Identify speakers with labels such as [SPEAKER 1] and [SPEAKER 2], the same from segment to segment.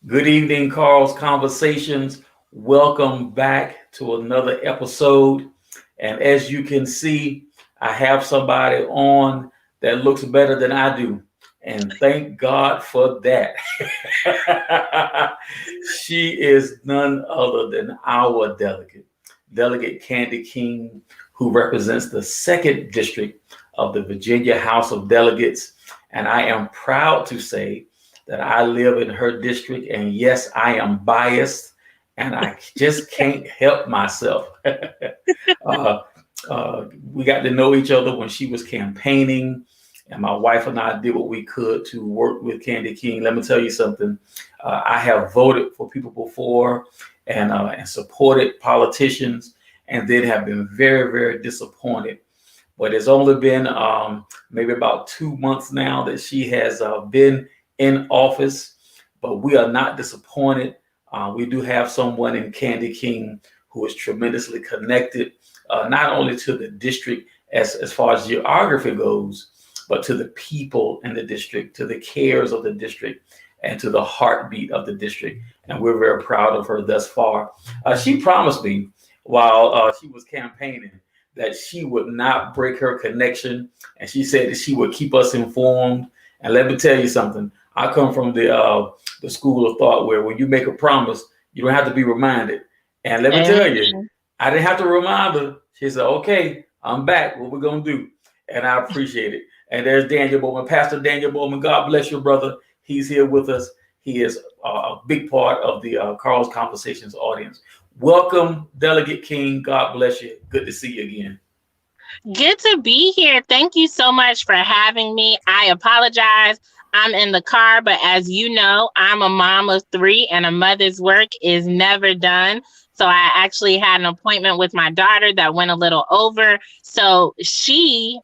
[SPEAKER 1] Good evening, Carlsconversations. Welcome back to another episode. And as you can see, I have somebody on that looks better than I do. And thank God for that. She is none other than our delegate, Delegate Candi King, who represents the second district of the Virginia House of Delegates. And I am proud to say that I live in her district. And yes, I am biased and I just can't help myself. uh, we got to know each other when she was campaigning, and my wife and I did what we could to work with Candi King. Let me tell you something. I have voted for people before and supported politicians, and then have been very, very disappointed. But it's only been maybe about 2 months now that she has been in office, but we are not disappointed. We do have someone in Candi King who is tremendously connected, not only to the district as far as geography goes, but to the people in the district, to the cares of the district, and to the heartbeat of the district. And we're very proud of her thus far. She promised me while she was campaigning that she would not break her connection, and she said that she would keep us informed. And let me tell you something. I come from the school of thought where when you make a promise, you don't have to be reminded. And let me tell you, I didn't have to remind her. She said, "Okay, I'm back. What we're gonna do?" And I appreciate it. And there's Daniel Bowman, Pastor Daniel Bowman. God bless you, brother. He's here with us. He is a big part of the Carlsconversations audience. Welcome, Delegate King. God bless you. Good to see you again.
[SPEAKER 2] Good to be here. Thank you so much for having me. I apologize. I'm in the car, but as you know, I'm a mom of three and a mother's work is never done. So I actually had an appointment with my daughter that went a little over. So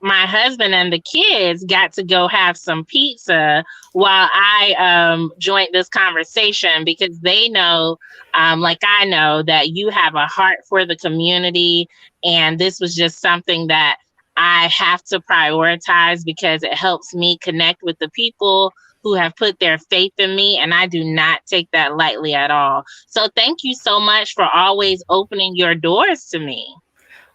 [SPEAKER 2] my husband, and the kids got to go have some pizza while I joined this conversation because they know, like I know, that you have a heart for the community. And this was just something that I have to prioritize because it helps me connect with the people who have put their faith in me. And I do not take that lightly at all. So thank you so much for always opening your doors to me.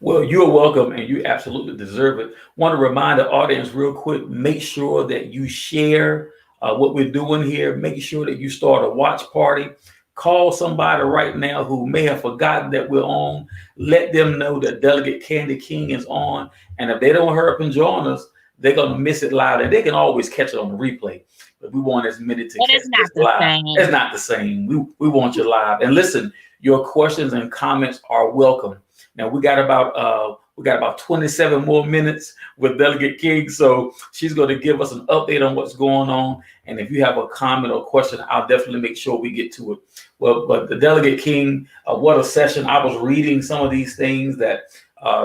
[SPEAKER 1] Well, you're welcome, and you absolutely deserve it. Want to remind the audience real quick, make sure that you share what we're doing here. Make sure that you start a watch party. Call somebody right now who may have forgotten that we're on. Let them know that Delegate Candi King is on. And if they don't hurry up and join us, they're going to miss it live. And they can always catch it on the replay. But we want as many to
[SPEAKER 2] But
[SPEAKER 1] catch
[SPEAKER 2] it's not
[SPEAKER 1] this
[SPEAKER 2] the
[SPEAKER 1] live.
[SPEAKER 2] same.
[SPEAKER 1] It's not the same. We want you live. And listen, your questions and comments are welcome. Now we got about 27 more minutes with Delegate King, so she's going to give us an update on what's going on. And if you have a comment or question, I'll definitely make sure we get to it. Well, but the Delegate King, what a session! I was reading some of these things that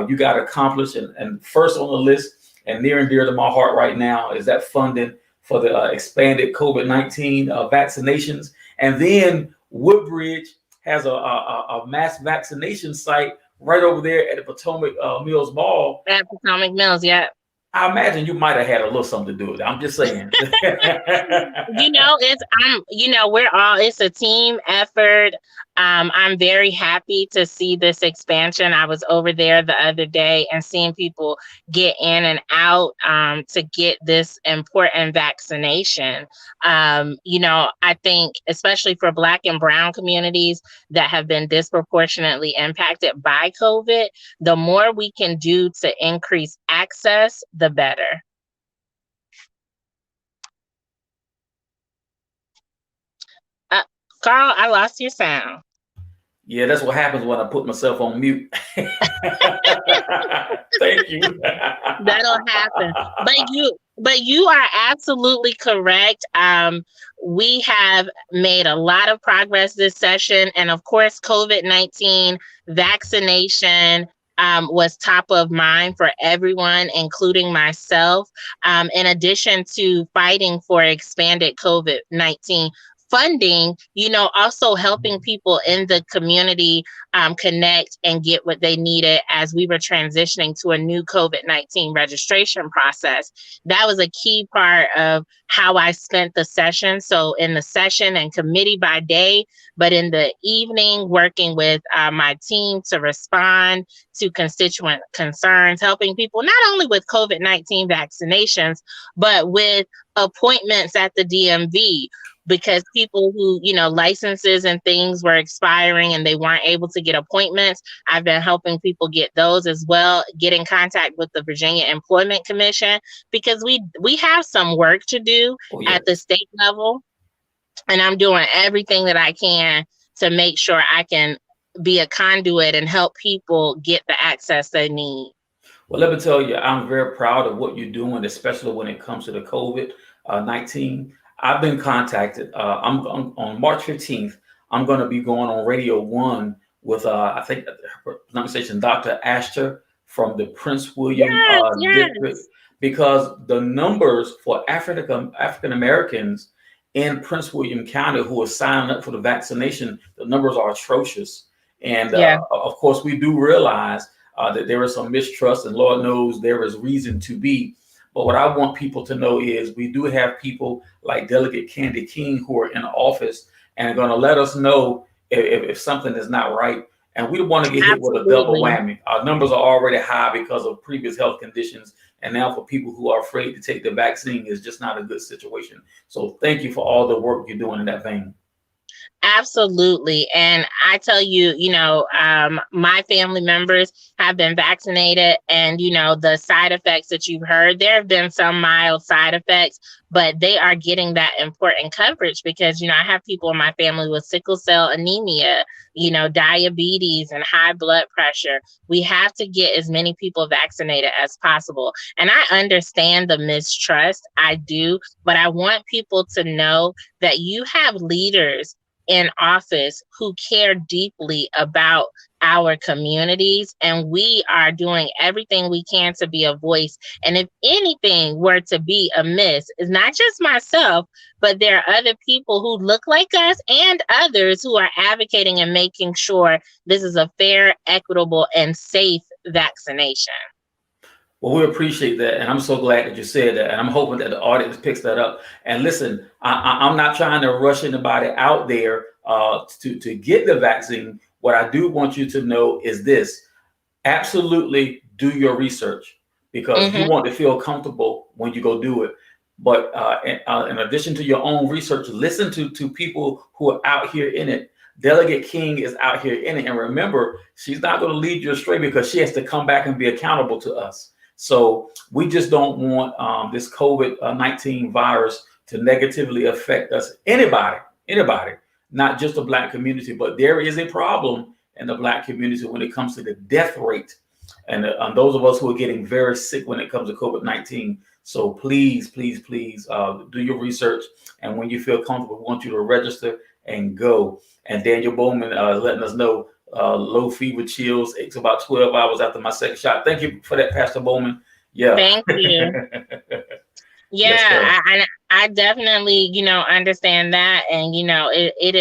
[SPEAKER 1] you got accomplished, and first on the list, and near and dear to my heart right now, is that funding for the expanded COVID-19 vaccinations, and then Woodbridge has a mass vaccination site right over there at the Potomac Mills Mall.
[SPEAKER 2] At Potomac Mills, yeah.
[SPEAKER 1] I imagine you might have had a little something to do with it. I'm just saying.
[SPEAKER 2] It's a team effort. I'm very happy to see this expansion. I was over there the other day and seeing people get in and out to get this important vaccination. I think especially for Black and Brown communities that have been disproportionately impacted by COVID, the more we can do to increase access, the better. Carl, I lost your sound.
[SPEAKER 1] Yeah, that's what happens when I put myself on mute. Thank you.
[SPEAKER 2] That'll happen. But you are absolutely correct. We have made a lot of progress this session. And of course, COVID-19 vaccination was top of mind for everyone, including myself. In addition to fighting for expanded COVID-19 funding, also helping people in the community connect and get what they needed as we were transitioning to a new COVID-19 registration process. That was a key part of how I spent the session. So in the session and committee by day, but in the evening, working with my team to respond to constituent concerns, helping people not only with COVID-19 vaccinations, but with appointments at the DMV, because people who, licenses and things were expiring and they weren't able to get appointments. I've been helping people get those as well, get in contact with the Virginia Employment Commission, because we have some work to do at the state level. And I'm doing everything that I can to make sure I can be a conduit and help people get the access they need.
[SPEAKER 1] Well, let me tell you, I'm very proud of what you're doing, especially when it comes to the COVID-19. I've been contacted. I'm on March 15th. I'm going to be going on Radio 1 with, I think, her pronunciation, Dr. Astor from the Prince William district, because the numbers for African Americans in Prince William County who are signing up for the vaccination, the numbers are atrocious. And of course, we do realize that there is some mistrust, and Lord knows there is reason to be. But what I want people to know is we do have people like Delegate Candi King who are in office and are going to let us know if something is not right. And we don't want to get hit with a double whammy. Our numbers are already high because of previous health conditions. And now for people who are afraid to take the vaccine is just not a good situation. So thank you for all the work you're doing in that vein.
[SPEAKER 2] Absolutely. And I tell you, my family members have been vaccinated, and, the side effects that you've heard, there have been some mild side effects, but they are getting that important coverage because, I have people in my family with sickle cell anemia, diabetes and high blood pressure. We have to get as many people vaccinated as possible. And I understand the mistrust. I do, but I want people to know that you have leaders in office who care deeply about our communities, and we are doing everything we can to be a voice. And if anything were to be amiss, it's not just myself, but there are other people who look like us and others who are advocating and making sure this is a fair, equitable, and safe vaccination.
[SPEAKER 1] Well, we appreciate that, and I'm so glad that you said that, and I'm hoping that the audience picks that up. And listen, I'm not trying to rush anybody out there to get the vaccine. What I do want you to know is this: absolutely do your research, because you want to feel comfortable when you go do it. But in addition to your own research, listen to people who are out here in it. Delegate King is out here in it, and remember, she's not going to lead you astray because she has to come back and be accountable to us. So we just don't want this COVID-19 virus to negatively affect us. Anybody, not just the Black community, but there is a problem in the Black community when it comes to the death rate and those of us who are getting very sick when it comes to COVID-19. So please do your research. And when you feel comfortable, we want you to register and go. And Daniel Bowman letting us know low fever, chills. It's about 12 hours after my second shot. Thank you for that, Pastor Bowman. Yeah.
[SPEAKER 2] Thank you. Yeah, yes, I definitely, understand that. And, it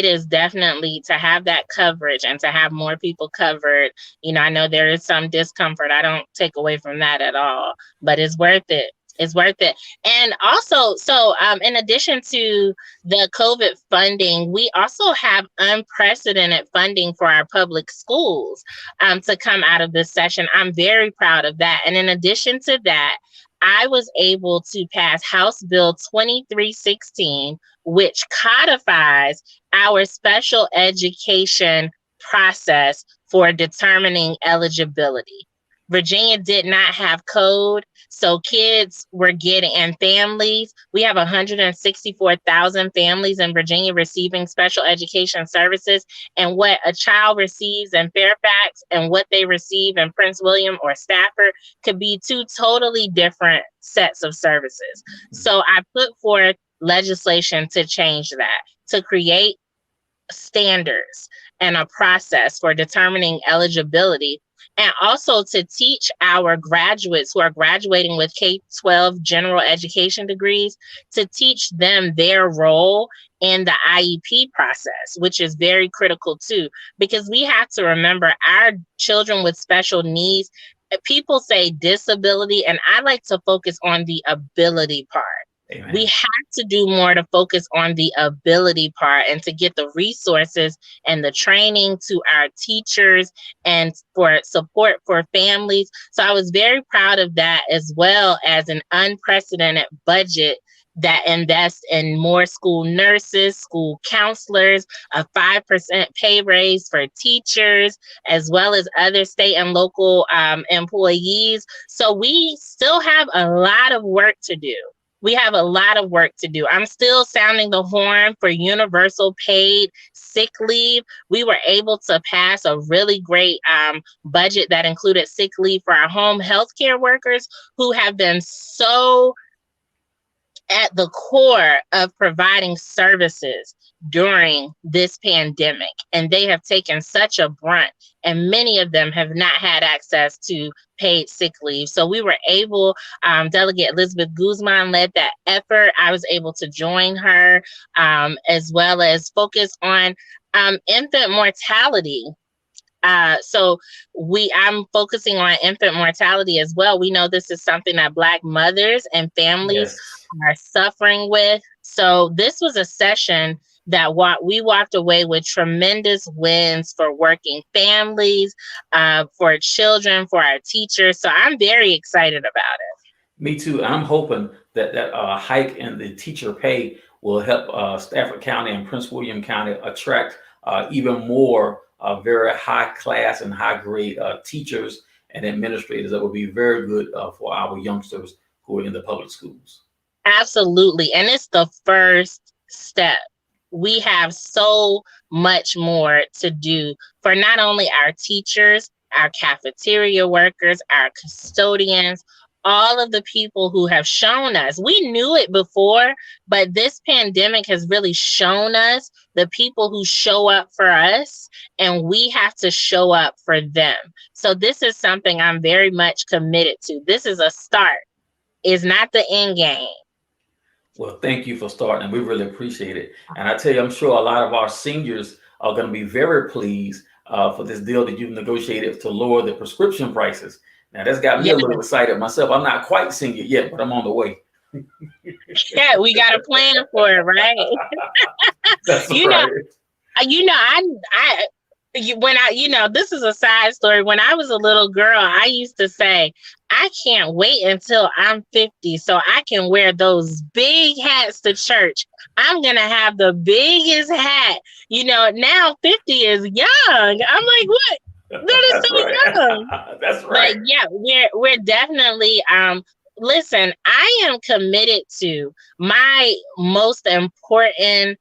[SPEAKER 2] is definitely to have that coverage and to have more people covered. I know there is some discomfort. I don't take away from that at all, but it's worth it. It's worth it. And also, so in addition to the COVID funding, we also have unprecedented funding for our public schools to come out of this session. I'm very proud of that. And in addition to that, I was able to pass House Bill 2316, which codifies our special education process for determining eligibility. Virginia did not have code, so kids were getting, and families, we have 164,000 families in Virginia receiving special education services, and what a child receives in Fairfax and what they receive in Prince William or Stafford could be two totally different sets of services. So I put forth legislation to change that, to create standards and a process for determining eligibility. and also to teach our graduates who are graduating with K-12 general education degrees, to teach them their role in the IEP process, which is very critical too, because we have to remember our children with special needs. People say disability, and I like to focus on the ability part.
[SPEAKER 1] Amen.
[SPEAKER 2] We have to do more to focus on the ability part and to get the resources and the training to our teachers and for support for families. So I was very proud of that, as well as an unprecedented budget that invests in more school nurses, school counselors, a 5% pay raise for teachers, as well as other state and local employees. So we still have a lot of work to do. We have a lot of work to do. I'm still sounding the horn for universal paid sick leave. We were able to pass a really great budget that included sick leave for our home healthcare workers, who have been so at the core of providing services during this pandemic. And they have taken such a brunt, and many of them have not had access to paid sick leave. So we were able, Delegate Elizabeth Guzman led that effort. I was able to join her, as well as focus on infant mortality. So I'm focusing on infant mortality as well. We know this is something that Black mothers and families are suffering with. So this was a session that we walked away with tremendous wins for working families, for children, for our teachers. So I'm very excited about it.
[SPEAKER 1] Me too. I'm hoping that hike in the teacher pay will help Stafford County and Prince William County attract even more very high class and high grade teachers and administrators that will be very good for our youngsters who are in the public schools.
[SPEAKER 2] Absolutely. And it's the first step. We have so much more to do for not only our teachers, our cafeteria workers, our custodians, all of the people who have shown us. We knew it before, but this pandemic has really shown us the people who show up for us, and we have to show up for them. So this is something I'm very much committed to. This is a start. It's not the end game.
[SPEAKER 1] Well, thank you for starting. We really appreciate it. And I tell you, I'm sure a lot of our seniors are going to be very pleased for this deal that you've negotiated to lower the prescription prices. Now, that's got me a little excited myself. I'm not quite senior yet, but I'm on the way.
[SPEAKER 2] Yeah, we got a plan for it, right?
[SPEAKER 1] That's right.
[SPEAKER 2] This is a side story. When I was a little girl, I used to say, I can't wait until I'm 50 so I can wear those big hats to church. I'm going to have the biggest hat. Now 50 is young. I'm like, what? That is so young.
[SPEAKER 1] That's right.
[SPEAKER 2] But yeah, we're definitely, listen, I am committed to my most important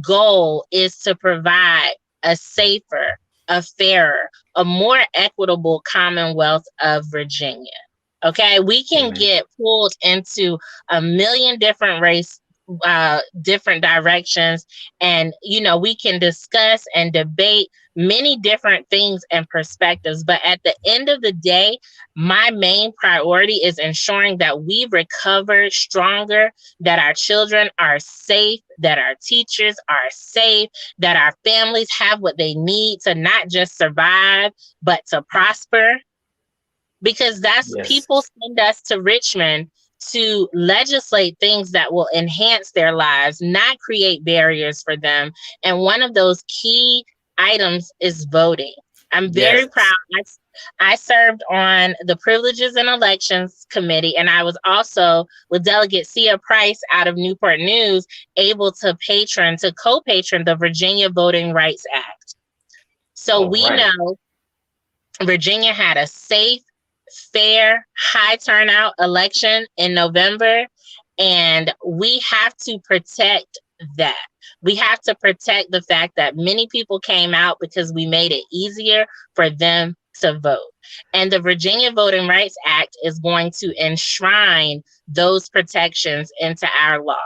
[SPEAKER 2] goal is to provide a safer, a fairer, a more equitable Commonwealth of Virginia. Okay, we can get pulled into a million different different directions, and we can discuss and debate many different things and perspectives, but at the end of the day, my main priority is ensuring that we recover stronger, that our children are safe, that our teachers are safe, that our families have what they need to not just survive, but to prosper. Because people send us to Richmond to legislate things that will enhance their lives, not create barriers for them. And one of those key items is voting. I'm very proud. I served on the Privileges and Elections Committee, and I was also, with Delegate Sia Price out of Newport News, able to co-patron the Virginia Voting Rights Act. So we know Virginia had a safe, fair, high turnout election in November, and we have to protect that. We have to protect the fact that many people came out because we made it easier for them to vote. And the Virginia Voting Rights Act is going to enshrine those protections into our law.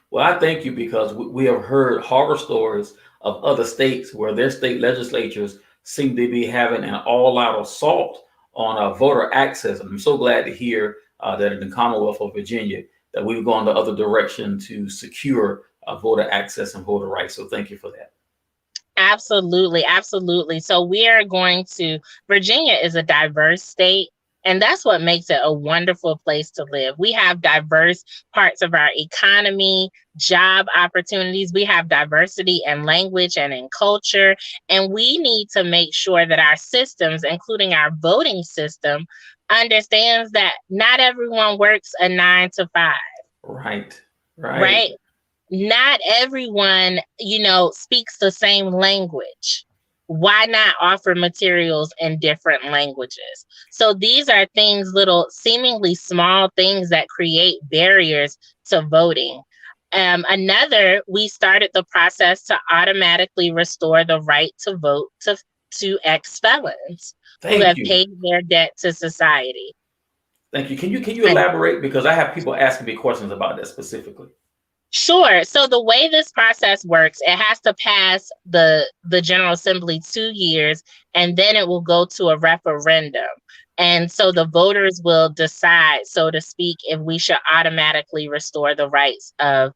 [SPEAKER 1] Well, I thank you, because we have heard horror stories of other states where their state legislatures seem to be having an all-out assault on voter access. And I'm so glad to hear that in the Commonwealth of Virginia that we've gone the other direction to secure voter access and voter rights. So thank you for that.
[SPEAKER 2] Absolutely, absolutely. So we are going to, Virginia is a diverse state, and that's what makes it a wonderful place to live. We have diverse parts of our economy, job opportunities. We have diversity in language and in culture, and we need to make sure that our systems, including our voting system, understands that not everyone works a 9 to 5.
[SPEAKER 1] Right,
[SPEAKER 2] Right? Not everyone, speaks the same language. Why not offer materials in different languages? So these are things, little seemingly small things that create barriers to voting. We started the process to automatically restore the right to vote to ex-felons who
[SPEAKER 1] Thank
[SPEAKER 2] have
[SPEAKER 1] you.
[SPEAKER 2] paid their debt to society.
[SPEAKER 1] Thank you. Can you elaborate? Because I have people asking me questions about that specifically.
[SPEAKER 2] Sure. So the way this process works, it has to pass the General Assembly 2 years, and then it will go to a referendum. And so the voters will decide, so to speak, if we should automatically restore the rights of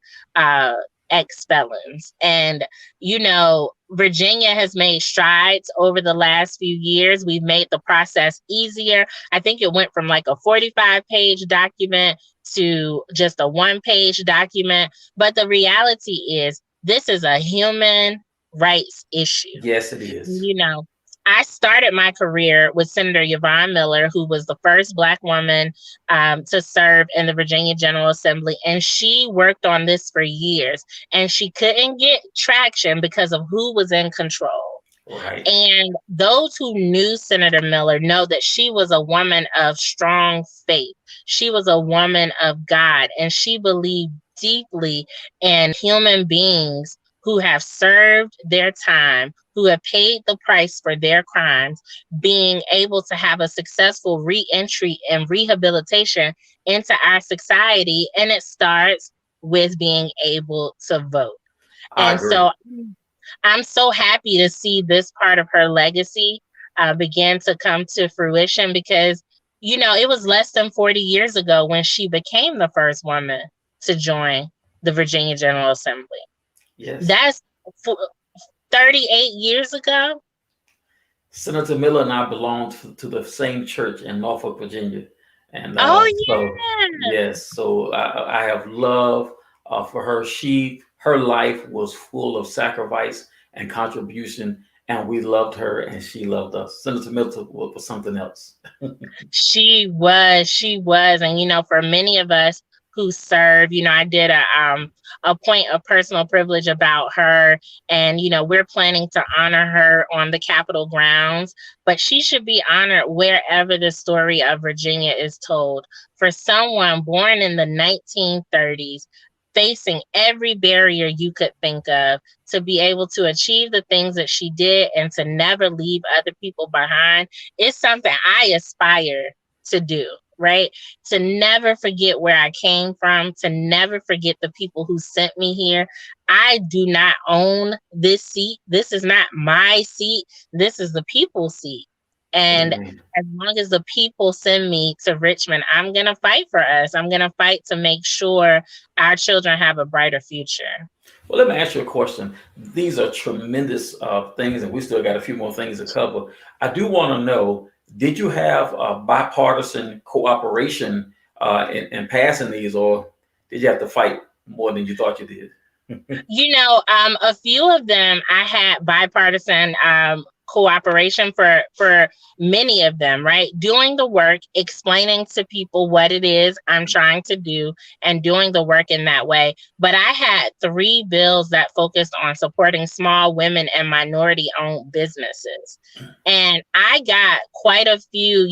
[SPEAKER 2] ex-felons. And, Virginia has made strides over the last few years. We've made the process easier. I think it went from like a 45-page document to just a 1-page document. But the reality is, this is a human rights issue.
[SPEAKER 1] Yes, it is.
[SPEAKER 2] I started my career with Senator Yvonne Miller, who was the first Black woman to serve in the Virginia General Assembly. And she worked on this for years, and she couldn't get traction because of who was in control.
[SPEAKER 1] Right.
[SPEAKER 2] And those who knew Senator Miller know that she was a woman of strong faith. She was a woman of God, and she believed deeply in human beings who have served their time, who have paid the price for their crimes, being able to have a successful re-entry and rehabilitation into our society. And it starts with being able to vote.
[SPEAKER 1] I agree.
[SPEAKER 2] So I'm so happy to see this part of her legacy begin to come to fruition, because, it was less than 40 years ago when she became the first woman to join the Virginia General Assembly.
[SPEAKER 1] Yes.
[SPEAKER 2] That's 38 years ago.
[SPEAKER 1] Senator Miller and I belong to the same church in Norfolk, Virginia. And so I have love for her. Her life was full of sacrifice and contribution, and we loved her and she loved us. Senator Miller was something else.
[SPEAKER 2] She was. And, for many of us who serve, I did a point of personal privilege about her. And, we're planning to honor her on the Capitol grounds, but she should be honored wherever the story of Virginia is told. For someone born in the 1930s, facing every barrier you could think of, to be able to achieve the things that she did and to never leave other people behind, is something I aspire to do, right? To never forget where I came from, to never forget the people who sent me here. I do not own this seat. This is not my seat. This is the people's seat. And as long as the people send me to Richmond, I'm going to fight for us. I'm going to fight to make sure our children have a brighter future.
[SPEAKER 1] Well, let me ask you a question. These are tremendous things, and we still got a few more things to cover. I do want to know, did you have bipartisan cooperation in passing these, or did you have to fight more than you thought you did?
[SPEAKER 2] A few of them I had bipartisan cooperation for many of them, right? Doing the work, explaining to people what it is I'm trying to do, and doing the work in that way. But I had 3 bills that focused on supporting small women and minority-owned businesses. And I got quite a few,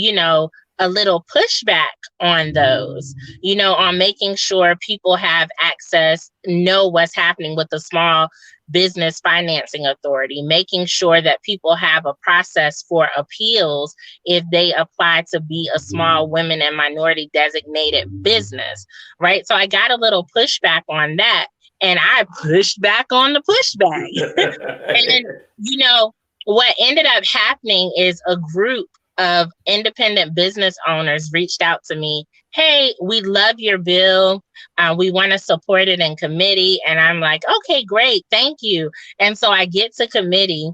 [SPEAKER 2] a little pushback on those, on making sure people have access, know what's happening with the Small Business Financing Authority, making sure that people have a process for appeals if they apply to be a small women and minority designated business, right? So I got a little pushback on that, and I pushed back on the pushback. And, what ended up happening is a group of independent business owners reached out to me. Hey, we love your bill. We want to support it in committee. And I'm like, okay, great. Thank you. And so I get to committee,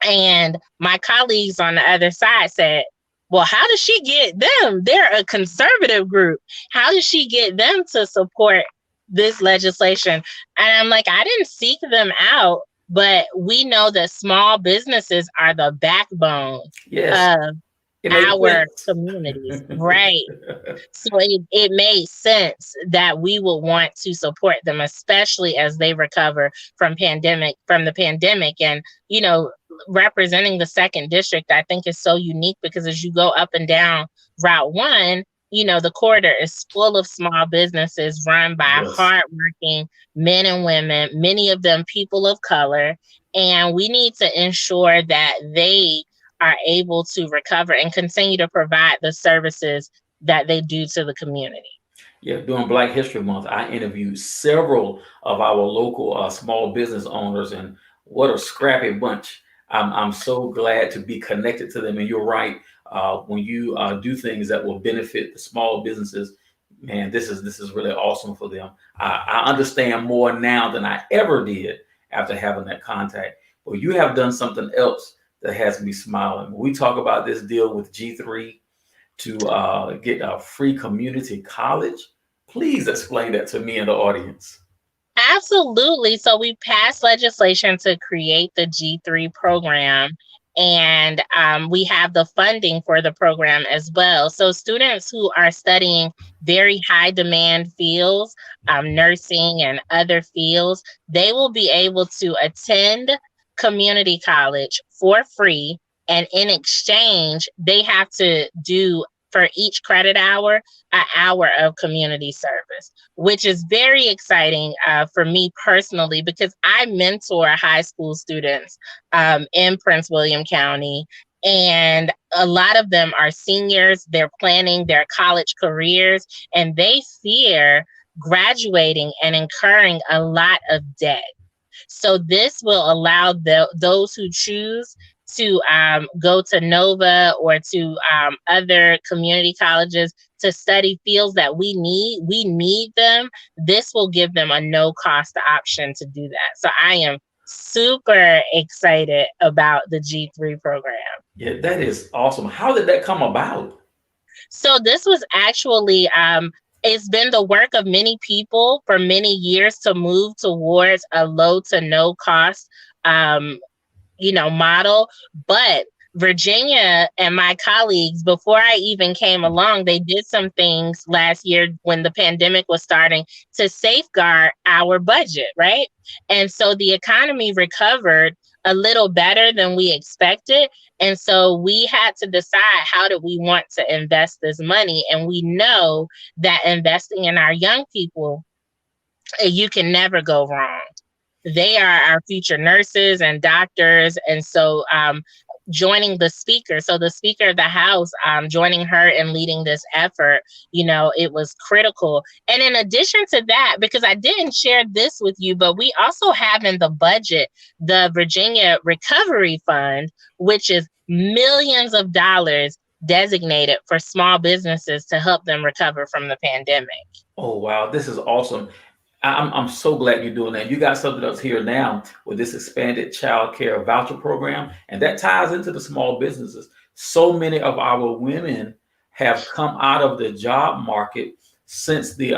[SPEAKER 2] and my colleagues on the other side said, well, how does she get them? They're a conservative group. How does she get them to support this legislation? And I'm like, I didn't seek them out, but we know that small businesses are the backbone
[SPEAKER 1] Yes,
[SPEAKER 2] of
[SPEAKER 1] it makes
[SPEAKER 2] our
[SPEAKER 1] sense.
[SPEAKER 2] communities, right? So it made sense that we would want to support them, especially as they recover from the pandemic. And, representing the second district, I think is so unique because as you go up and down Route 1, the corridor is full of small businesses run by
[SPEAKER 1] Yes.
[SPEAKER 2] hardworking men and women, many of them people of color. And we need to ensure that they are able to recover and continue to provide the services that they do to the community.
[SPEAKER 1] Yeah, during Black History Month, I interviewed several of our local small business owners, and what a scrappy bunch. I'm so glad to be connected to them. And you're right, when you do things that will benefit the small businesses, man, this is really awesome for them. I understand more now than I ever did after having that contact. Well, you have done something else that has me smiling. When we talk about this deal with G3 to get a free community college, please explain that to me and the audience.
[SPEAKER 2] Absolutely. So we passed legislation to create the G3 program, and we have the funding for the program as well. So students who are studying very high demand fields, nursing and other fields, they will be able to attend community college for free. And in exchange, they have to do for each credit hour, an hour of community service, which is very exciting for me personally, because I mentor high school students in Prince William County. And a lot of them are seniors. They're planning their college careers, and they fear graduating and incurring a lot of debt. So this will allow those who choose to go to Nova or to other community colleges to study fields that we need them. This will give them a no cost option to do that. So I am super excited about the G3 program.
[SPEAKER 1] Yeah, that is awesome. How did that come about?
[SPEAKER 2] So this was actually it's been the work of many people for many years to move towards a low to no cost model. But Virginia and my colleagues, before I even came along, they did some things last year when the pandemic was starting to safeguard our budget, right? And so the economy recovered a little better than we expected. And so we had to decide, how do we want to invest this money? And we know that investing in our young people, you can never go wrong. They are our future nurses and doctors. And so joining the speaker, so the Speaker of the House, joining her and leading this effort, it was critical. And in addition to that, because I didn't share this with you, but we also have in the budget the Virginia Recovery Fund, which is millions of dollars designated for small businesses to help them recover from the pandemic.
[SPEAKER 1] Oh, wow, this is awesome. I'm so glad you're doing that. You got something else here now with this expanded child care voucher program, and that ties into the small businesses. So many of our women have come out of the job market since the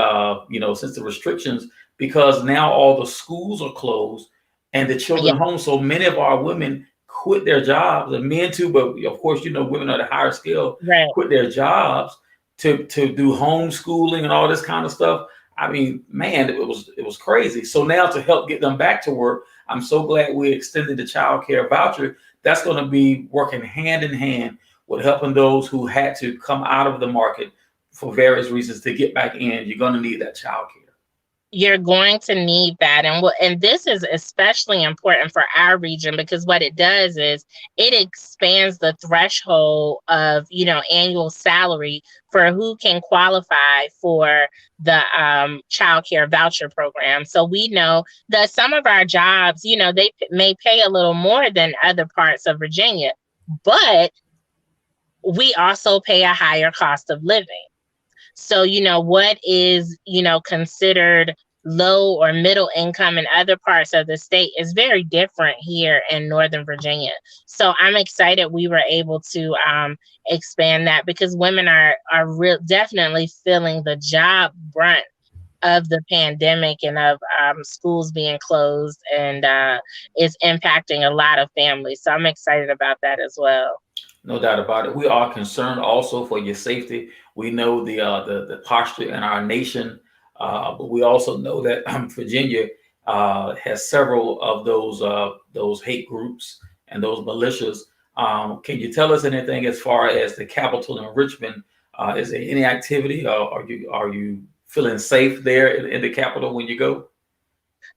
[SPEAKER 1] since the restrictions, because now all the schools are closed and the children
[SPEAKER 2] Yeah.
[SPEAKER 1] are home. So many of our women quit their jobs, and men too, but of course, women at a higher scale
[SPEAKER 2] Right.
[SPEAKER 1] quit their jobs to do homeschooling and all this kind of stuff. I mean, man, it was crazy. So now to help get them back to work, I'm so glad we extended the child care voucher. That's going to be working hand in hand with helping those who had to come out of the market for various reasons to get back in. You're going to need that child care.
[SPEAKER 2] You're going to need that. And this is especially important for our region, because what it does is it expands the threshold of, annual salary for who can qualify for the child care voucher program. So we know that some of our jobs, they may pay a little more than other parts of Virginia, but we also pay a higher cost of living. So, what is, considered low or middle income in other parts of the state is very different here in Northern Virginia. So I'm excited we were able to expand that, because women are definitely feeling the job brunt of the pandemic and of schools being closed, and it's impacting a lot of families. So I'm excited about that as well.
[SPEAKER 1] No doubt about it. We are concerned also for your safety. We know the posture in our nation, but we also know that Virginia has several of those hate groups and those militias. Can you tell us anything as far as the Capitol in Richmond? Is there any activity? Are you feeling safe there in the Capitol when you go?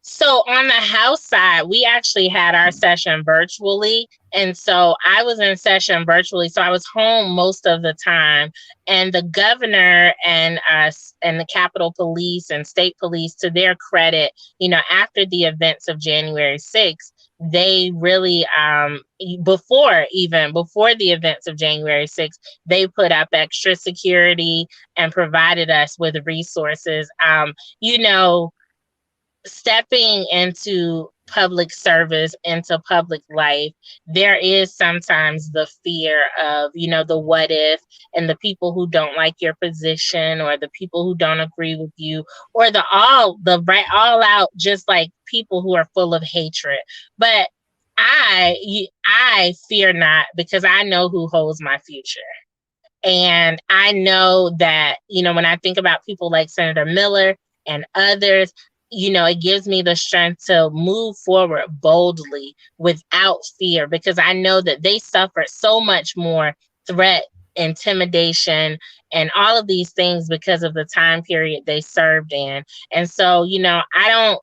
[SPEAKER 2] So on the House side, we actually had our session virtually. And so I was in session virtually. So I was home most of the time. And the governor and us and the Capitol Police and state police, to their credit, after the events of January 6th, they really, before the events of January 6th, they put up extra security and provided us with resources. You know, Stepping into public service, into public life, there is sometimes the fear of, the what if, and the people who don't like your position, or the people who don't agree with you, or all out, just like people who are full of hatred. But I fear not, because I know who holds my future. And I know that, when I think about people like Senator Miller and others, it gives me the strength to move forward boldly without fear, because I know that they suffered so much more threat, intimidation, and all of these things because of the time period they served in. And so, I don't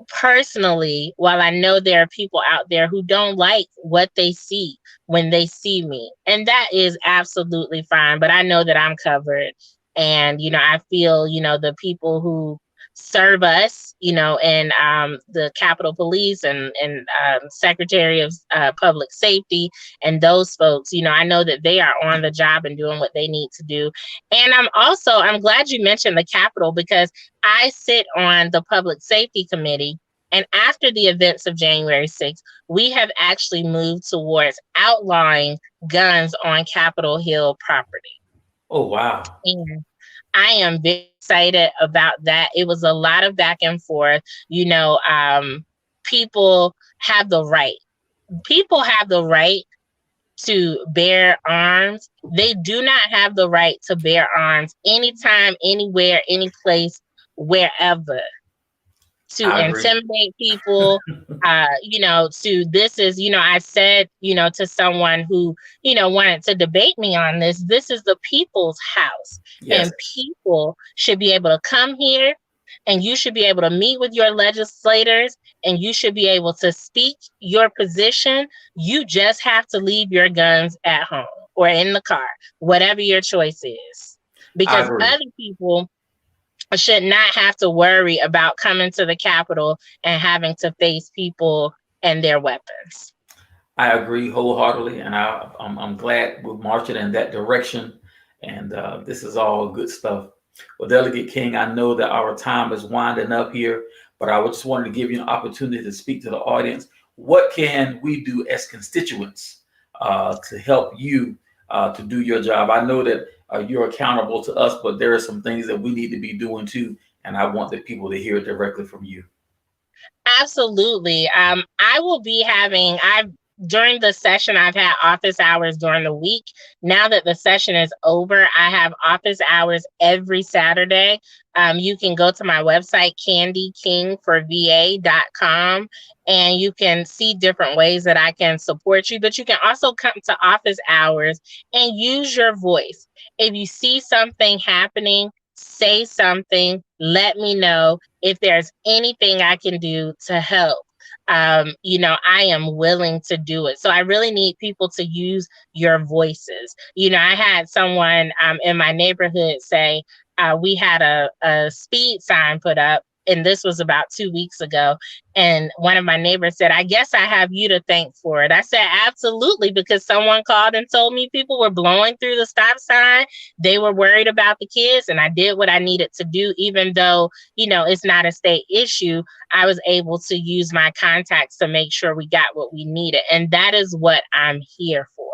[SPEAKER 2] personally, while I know there are people out there who don't like what they see when they see me, and that is absolutely fine, but I know that I'm covered. And, I feel, the people who serve us, and the Capitol Police and Secretary of Public Safety and those folks, I know that they are on the job and doing what they need to do. And I'm glad you mentioned the Capitol, because I sit on the Public Safety Committee. And after the events of January 6th, we have actually moved towards outlawing guns on Capitol Hill property.
[SPEAKER 1] Oh, wow.
[SPEAKER 2] And I am very excited about that. It was a lot of back and forth. People have the right. People have the right to bear arms. They do not have the right to bear arms anytime, anywhere, any place, wherever, to intimidate people. I said, to someone who, wanted to debate me on this is the people's house. Yes. And people should be able to come here, and you should be able to meet with your legislators, and you should be able to speak your position. You just have to leave your guns at home or in the car, whatever your choice is, because other people should not have to worry about coming to the Capitol and having to face people and their weapons.
[SPEAKER 1] I agree wholeheartedly, and I'm glad we're marching in that direction. And this is all good stuff. Well, Delegate King, I know that our time is winding up here, but I just wanted to give you an opportunity to speak to the audience. What can we do as constituents to help you to do your job? I know that you're accountable to us, but there are some things that we need to be doing too. And I want the people to hear it directly from you.
[SPEAKER 2] Absolutely. I will be during the session, I've had office hours during the week. Now that the session is over, I have office hours every Saturday. You can go to my website, candikingforva.com, and you can see different ways that I can support you. But you can also come to office hours and use your voice. If you see something happening, say something, let me know if there's anything I can do to help. I am willing to do it. So I really need people to use your voices. I had someone in my neighborhood say, we had a speed sign put up, and this was about 2 weeks ago. And one of my neighbors said, I guess I have you to thank for it. I said, absolutely, because someone called and told me people were blowing through the stop sign. They were worried about the kids, and I did what I needed to do, even though, it's not a state issue. I was able to use my contacts to make sure we got what we needed. And that is what I'm here for.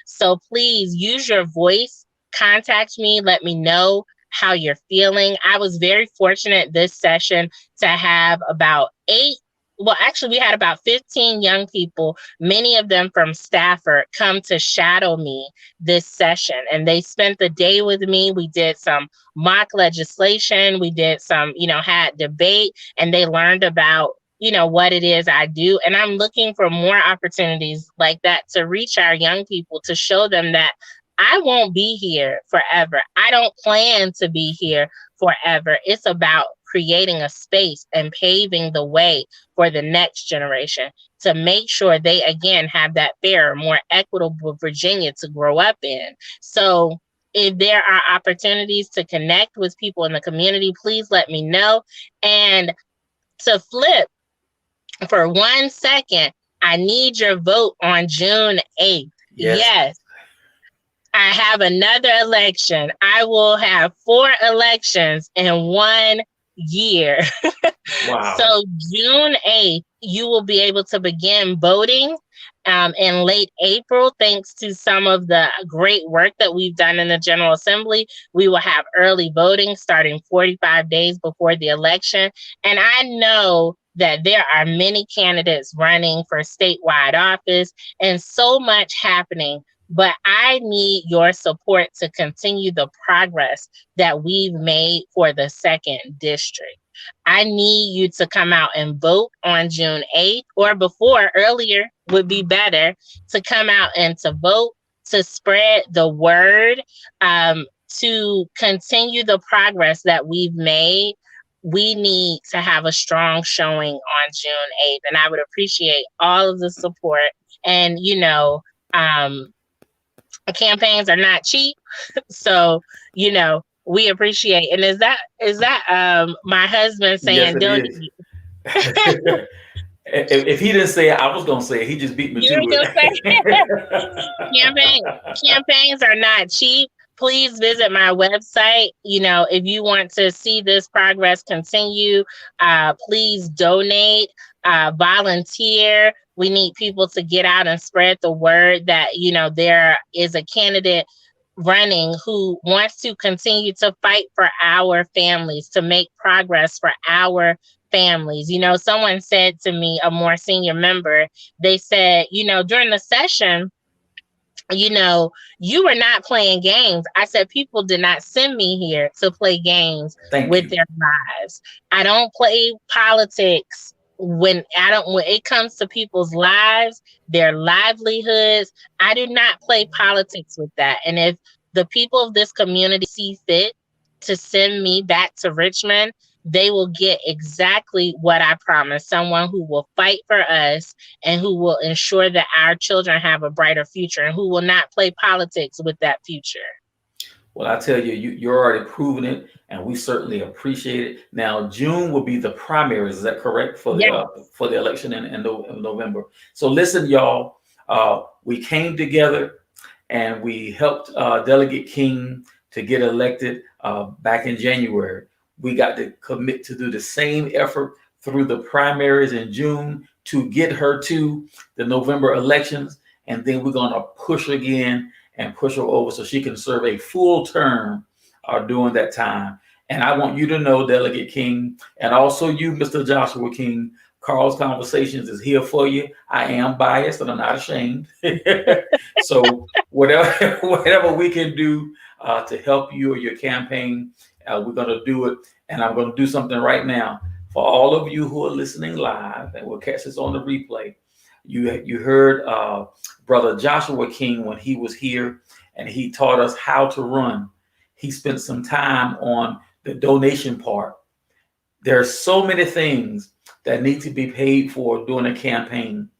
[SPEAKER 2] So please use your voice, contact me, let me know how you're feeling. I was very fortunate this session to have about we had about 15 young people, many of them from Stafford, come to shadow me this session. And they spent the day with me. We did some mock legislation. We did some, had debate, and they learned about, what it is I do. And I'm looking for more opportunities like that to reach our young people, to show them that I won't be here forever. I don't plan to be here forever. It's about creating a space and paving the way for the next generation to make sure they, again, have that fair, more equitable Virginia to grow up in. So if there are opportunities to connect with people in the community, please let me know. And to flip for 1 second, I need your vote on June 8th. Yes. I have another election. I will have 4 elections in 1 year.
[SPEAKER 1] Wow.
[SPEAKER 2] So June 8th, you will be able to begin voting in late April. Thanks to some of the great work that we've done in the General Assembly, we will have early voting starting 45 days before the election. And I know that there are many candidates running for statewide office and so much happening. But I need your support to continue the progress that we've made for the 2nd district. I need you to come out and vote on June 8th or before. Earlier would be better, to come out and to vote, to spread the word, to continue the progress that we've made. We need to have a strong showing on June 8th. And I would appreciate all of the support. And, campaigns are not cheap. So, we appreciate. And is that my husband saying,
[SPEAKER 1] yes, it is. If he didn't say it, I was going to say it. He just beat me to
[SPEAKER 2] it. Campaigns are not cheap. Please visit my website. If you want to see this progress continue, please donate, volunteer. We need people to get out and spread the word that, there is a candidate running who wants to continue to fight for our families, to make progress for our families. Someone said to me, a more senior member, they said, during the session, you were not playing games. I said, people did not send me here to play games with their lives. I don't play politics when it comes to people's lives, their livelihoods. I do not play politics with that. And if the people of this community see fit to send me back to Richmond, they will get exactly what I promised. Someone who will fight for us and who will ensure that our children have a brighter future, and who will not play politics with that future.
[SPEAKER 1] Well, I tell you, you're already proving it, and we certainly appreciate it. Now, June will be the primaries. Is that correct for the election in November? So listen, y'all, we came together and we helped Delegate King to get elected back in January. We got to commit to do the same effort through the primaries in June to get her to the November elections. And then we're going to push again and push her over so she can serve a full term during that time. And I want you to know, Delegate King, and also you, Mr. Joshua King, Carlsconversations is here for you. I am biased and I'm not ashamed. So whatever we can do to help you or your campaign, we're going to do it. And I'm going to do something right now for all of you who are listening live, and we'll catch this on the replay. You heard Brother Joshua King when he was here, and he taught us how to run. He spent some time on the donation part. There are so many things that need to be paid for during a campaign,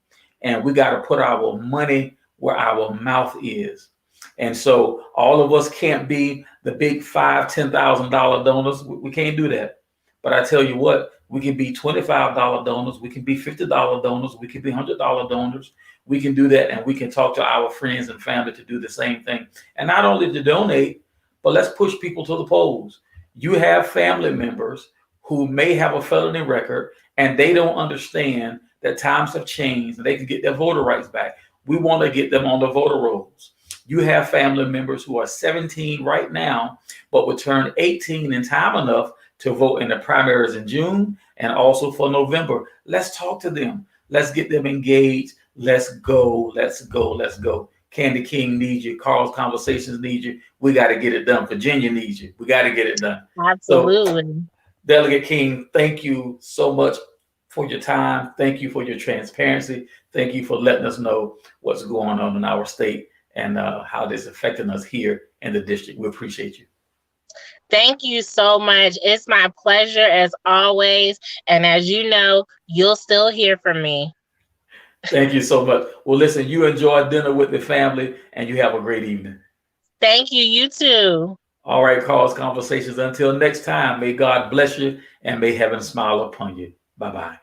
[SPEAKER 1] and we got to put our money where our mouth is. And so all of us can't be the big $5,000-$10,000 donors. We can't do that. But I tell you what, we can be $25 donors. We can be $50 donors. We can be $100 donors. We can do that, and we can talk to our friends and family to do the same thing. And not only to donate, but let's push people to the polls. You have family members who may have a felony record, and they don't understand that times have changed and they can get their voter rights back. We want to get them on the voter rolls. You have family members who are 17 right now, but will turn 18 in time enough to vote in the primaries in June and also for November. Let's talk to them. Let's get them engaged. Let's go. Let's go. Let's go. Candi King needs you. Carlsconversations needs you. We got to get it done. Virginia needs you. We got to get it done.
[SPEAKER 2] Absolutely.
[SPEAKER 1] So, Delegate King, thank you so much for your time. Thank you for your transparency. Thank you for letting us know what's going on in our state and how this is affecting us here in the district. We appreciate you.
[SPEAKER 2] Thank you so much. It's my pleasure as always. And as you know, you'll still hear from me.
[SPEAKER 1] Thank you so much. Well, listen, you enjoy dinner with the family and you have a great evening.
[SPEAKER 2] Thank you. You too.
[SPEAKER 1] All right, Carlsconversations. Until next time, may God bless you and may heaven smile upon you. Bye-bye.